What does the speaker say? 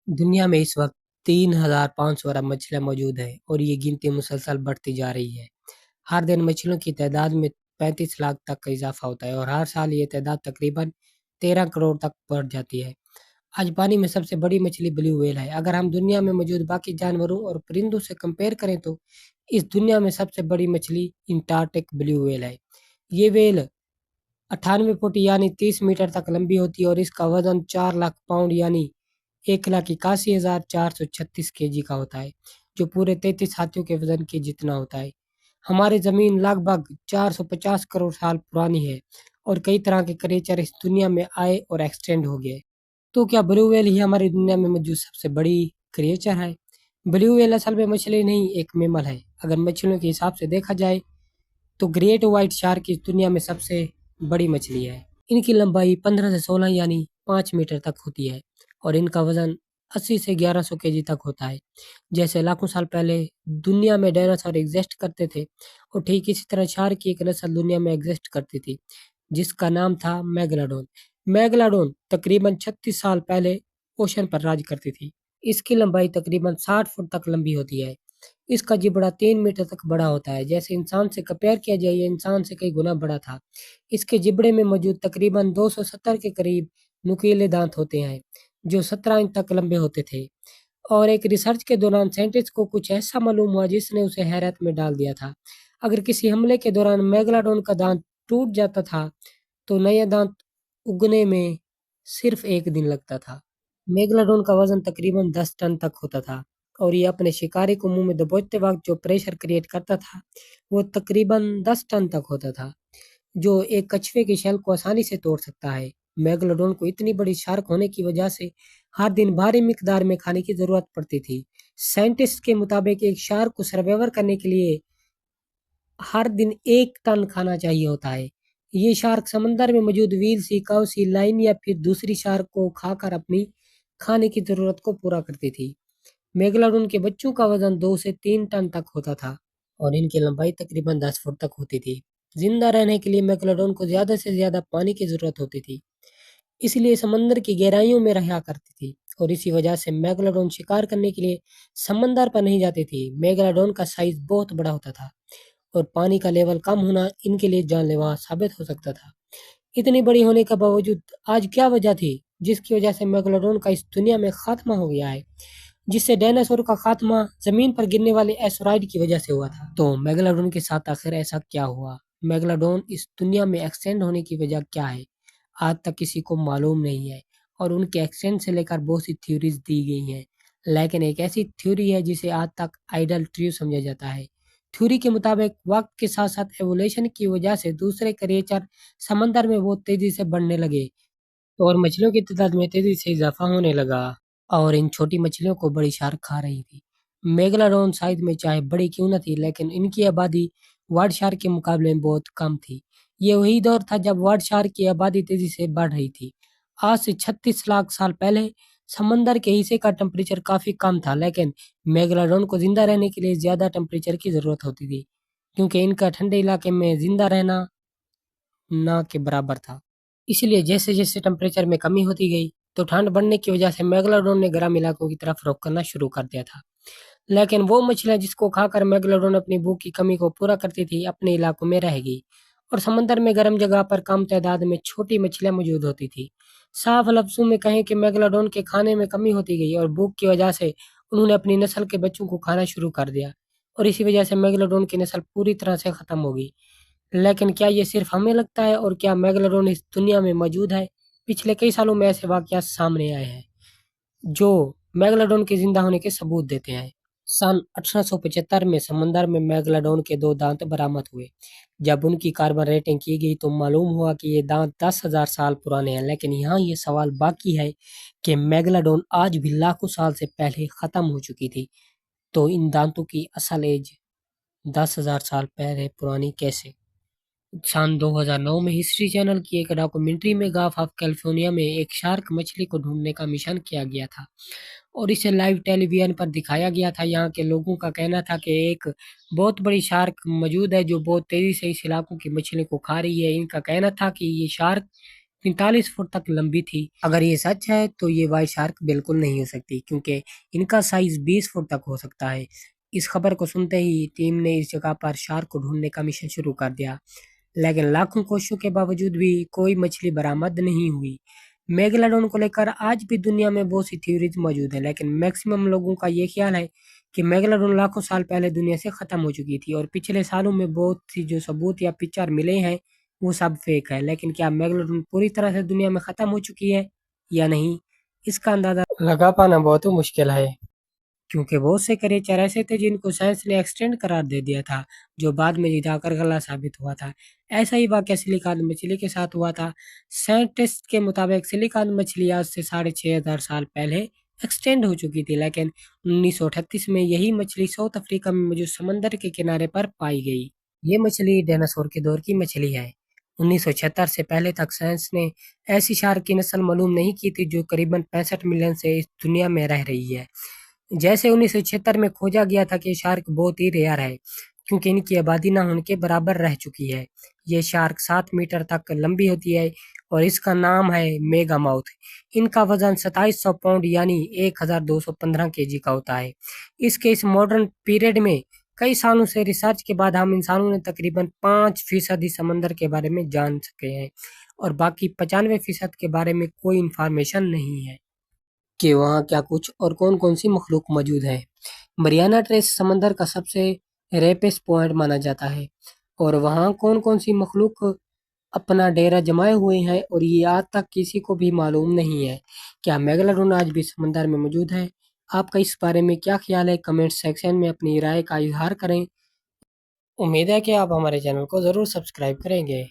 दुनिया में इस वक्त 3,500 अरब मछलियाँ मौजूद हैं और ये गिनती मुसलसल बढ़ती जा रही है। हर दिन मछलियों की तादाद में 35 लाख तक का इजाफा होता है और हर साल ये तादाद तकरीबन 13 करोड़ तक बढ़ जाती है। आज पानी में सबसे बड़ी मछली ब्लू व्हेल है। अगर हम दुनिया में मौजूद बाकी जानवरों और परिंदों से कंपेयर करें तो इस दुनिया में सबसे बड़ी मछली अंटार्कटिक ब्लू व्हेल है। ये व्हेल 98 फुट यानी 30 मीटर तक लंबी होती है और इसका वजन 4 लाख पाउंड यानी 1,81,436 केजी का होता है, जो पूरे 33 हाथियों के वजन के जितना होता है। हमारी जमीन लगभग 450 करोड़ साल पुरानी है और कई तरह के क्रिएचर इस दुनिया में आए और एक्सटेंड हो गए। तो क्या ब्लू व्हेल ही हमारी दुनिया में मौजूद सबसे बड़ी क्रिएचर है? ब्लू व्हेल असल में मछली नहीं, एक मेमल है। अगर मछलियों के हिसाब से देखा जाए तो ग्रेट व्हाइट शार्क इस दुनिया में सबसे बड़ी मछली है। इनकी लंबाई 15 से 16 यानी 5 मीटर तक होती है और इनका वजन 80 से 1100 केजी तक होता है। जैसे लाखों साल पहले दुनिया में डायनासोर एग्जिस्ट करते थे और ठीक इसी तरह शार्क की एक नस्ल दुनिया में एग्जिस्ट करती थी जिसका नाम था मेगलाडोन। मेगलाडोन तकरीबन 36 साल पहले ओशन पर राज करती थी। इसकी लंबाई तकरीबन 60 फुट तक लंबी होती है। इसका जिबड़ा 3 मीटर तक बड़ा होता है। जैसे इंसान से कंपेयर किया जाए, ये इंसान से कई गुना बड़ा था। इसके जिबड़े में मौजूद तकरीबन 270 के करीब नुकीले दांत होते हैं, जो 17 इंच तक लंबे होते थे। और एक रिसर्च के दौरान साइंटिस्ट को कुछ ऐसा मालूम हुआ जिसने उसे हैरत में डाल दिया था। अगर किसी हमले के दौरान मेगालोडोन का दांत टूट जाता था, तो नया दांत उगने में सिर्फ 1 दिन लगता था। मेगालोडोन का वजन तकरीबन 10 टन तक होता था और ये अपने शिकारी को मुंह में दबोचते वक्त जो प्रेशर क्रिएट करता था, वो तकरीबन 10 टन तक होता था, जो एक कछुए की शेल को आसानी से तोड़ सकता है। मेगालोडोन को इतनी बड़ी शार्क होने की वजह से हर दिन भारी मिकदार में खाने की जरूरत पड़ती थी। साइंटिस्ट के मुताबिक एक शार्क को सर्वाइवर करने के लिए हर दिन 1 टन खाना चाहिए होता है। ये शार्क समंदर में मौजूद व्हील सी, काऊ सी, लाइन या फिर दूसरी शार्क को खाकर अपनी खाने की जरूरत को पूरा करती थी। मेगालोडोन के बच्चों का वजन 2 से 3 टन तक होता था और इनकी लंबाई तकरीबन 10 फुट तक होती थी। जिंदा रहने के लिए मेगालोडोन को ज्यादा से ज्यादा पानी की जरूरत होती थी, इसलिए समंदर की गहराइयों में रहा करती थी और इसी वजह से मेगालोडोन शिकार करने के लिए समंदर पर नहीं जाती थी। मेगालोडोन का साइज बहुत बड़ा होता था और पानी का लेवल कम होना इनके लिए जानलेवा साबित हो सकता था। इतनी बड़ी होने के बावजूद आज क्या वजह थी जिसकी वजह से मेगालोडोन का इस दुनिया में खात्मा हो गया है, जिससे डायनासोर का खात्मा जमीन पर गिरने वाले एस्टेरॉइड की वजह से हुआ था? तो मेगालोडोन के साथ आखिर ऐसा क्या हुआ? मेगालोडोन इस दुनिया में एक्सटेंड होने की वजह क्या है, आज तक किसी को मालूम नहीं है और उनके एक्सटेंड से लेकर बहुत सी थ्योरीज दी गई हैं। लेकिन एक ऐसी थ्योरी है जिसे आज तक आइडल ट्रू समझा जाता है। थ्योरी के मुताबिक वक्त के साथ साथ एवोल्यूशन की वजह से दूसरे क्रिएचर समंदर में बहुत तेजी से बढ़ने लगे और मछलियों की तादाद में तेजी से इजाफा होने लगा और इन छोटी मछलियों को बड़ी शार्क खा रही थी। मेगालोडोन साइज में चाहे बड़ी क्यों न थी, लेकिन इनकी आबादी वाइल्ड शार्क के मुकाबले में बहुत कम थी। ये वही दौर था जब वाइल्ड शार्क की आबादी तेजी से बढ़ रही थी। आज से 36 लाख साल पहले समंदर के हिस्से का टेम्परेचर काफी कम था, लेकिन मेगालोडोन को जिंदा रहने के लिए ज्यादा टेम्परेचर की जरूरत होती थी, क्योंकि इनका ठंडे इलाके में जिंदा रहना ना के बराबर था। इसलिए जैसे-जैसे टेम्परेचर में कमी होती गई, तो ठंड बढ़ने की वजह से मेगालोडोन ने गर्म इलाकों की तरफ रुख करना शुरू कर दिया था। लेकिन वो मछलियाँ जिसको खाकर मेगालोडोन अपनी भूख की कमी को पूरा करती थी, अपने इलाकों में रह गई और समंदर में गर्म जगह पर कम तादाद में छोटी मछलियाँ मौजूद होती थी। साफ लफ्ज़ों में कहें कि मेगालोडोन के खाने में कमी होती गई और भूख की वजह से उन्होंने अपनी नस्ल के बच्चों को खाना शुरू कर दिया और इसी वजह से मेगालोडोन की नस्ल पूरी तरह से खत्म हो गई। लेकिन क्या ये सिर्फ हमें लगता है और क्या मेगालोडोन इस दुनिया में मौजूद है? पिछले कई सालों में ऐसे वाकयात सामने आए हैं जो मेगालोडोन के जिंदा होने के सबूत देते हैं। सन 1875 में समंदर में मेगालोडोन के 2 दांत बरामद हुए। जब उनकी कार्बन रेटिंग की गई तो मालूम हुआ कि ये दांत 10,000 साल पुराने हैं। लेकिन यहाँ ये सवाल बाकी है कि मेगालोडोन आज भी लाखों साल से पहले खत्म हो चुकी थी, तो इन दांतों की असल एज 10,000 साल पहले पुरानी कैसे? सन 2009 में हिस्ट्री चैनल की एक डॉक्यूमेंट्री में गाफ ऑफ कैलिफोर्निया में एक शार्क मछली को ढूंढने का मिशन किया गया था और इसे लाइव टेलीविजन पर दिखाया गया था। यहाँ के लोगों का कहना था कि एक बहुत बड़ी शार्क मौजूद है जो बहुत तेजी से इस इलाकों की मछली को खा रही है। इनका कहना था कि ये शार्क 45 فٹ تک لمبی تھی۔ اگر یہ سچ ہے تو یہ وائٹ شارک بالکل نہیں ہو سکتی، کیونکہ ان کا سائز 20 فٹ تک ہو سکتا ہے۔ اس خبر کو سنتے ہی ٹیم نے اس جگہ پر شارک کو ڈھونڈنے کا مشن شروع کر دیا، لیکن لاکھوں کوششوں کے باوجود بھی کوئی مچھلی برآمد نہیں ہوئی۔ میگلاڈون کو لے کر آج بھی دنیا میں بہت سی تھیوریز موجود ہیں، لیکن میکسیمم لوگوں کا یہ خیال ہے کہ میگلاڈون لاکھوں سال پہلے دنیا سے ختم ہو چکی تھی، اور پچھلے سالوں میں بہت سی جو ثبوت یا پکچر ملے ہیں وہ سب فیک ہے۔ لیکن کیا میگلاڈون پوری طرح سے دنیا میں ختم ہو چکی ہے یا نہیں، اس کا اندازہ لگا پانا بہت مشکل ہے، کیونکہ بہت سے کریچر ایسے تھے جن کو سائنس نے ایکسٹینڈ قرار دے دیا تھا، جو بعد میں جا کر غلط ثابت ہوا تھا۔ ایسا ہی واقعہ سلیکان مچھلی کے ساتھ ہوا تھا۔ سائنٹسٹ کے مطابق سلیکان مچھلی آج سے 6500 سال پہلے ایکسٹینڈ ہو چکی تھی، لیکن 1938 میں یہی مچھلی ساؤتھ افریقہ میں موجود سمندر کے کنارے پر پائی گئی۔ یہ مچھلی ڈیناسور کے دور کی مچھلی ہے۔ 1976 سے پہلے تک سائنس نے ایسی شارک کی نسل معلوم نہیں کی تھی جو قریباً 65 ملین سے اس دنیا میں رہ رہی ہے۔ جیسے 1976 میں کھوجا گیا تھا کہ شارک بہت ہی ریئر ہے، کیونکہ ان کی آبادی نہ ہونے کے برابر رہ چکی ہے۔ یہ شارک 7 میٹر تک لمبی ہوتی ہے اور اس کا نام ہے میگا ماؤتھ۔ ان کا وزن 2700 پاؤنڈ یعنی 1215 کے جی کا ہوتا ہے۔ اس کے اس ماڈرن پیریڈ میں کئی سالوں سے ریسرچ کے بعد ہم انسانوں نے تقریباً 5% ہی سمندر کے بارے میں جان سکے ہیں، اور باقی 95% کے بارے میں کوئی انفارمیشن نہیں ہے کہ وہاں کیا کچھ اور کون کون سی مخلوق موجود ہے۔ مریانا ٹریس سمندر کا سب سے ریپس پوائنٹ مانا جاتا ہے، اور وہاں کون کون سی مخلوق اپنا ڈیرا جمائے ہوئے ہیں، اور یہ آج تک کسی کو بھی معلوم نہیں ہے۔ کیا میگلاڈون آج بھی سمندر میں موجود ہے؟ آپ کا اس بارے میں کیا خیال ہے؟ کمنٹ سیکشن میں اپنی رائے کا اظہار کریں۔ امید ہے کہ آپ ہمارے چینل کو ضرور سبسکرائب کریں گے۔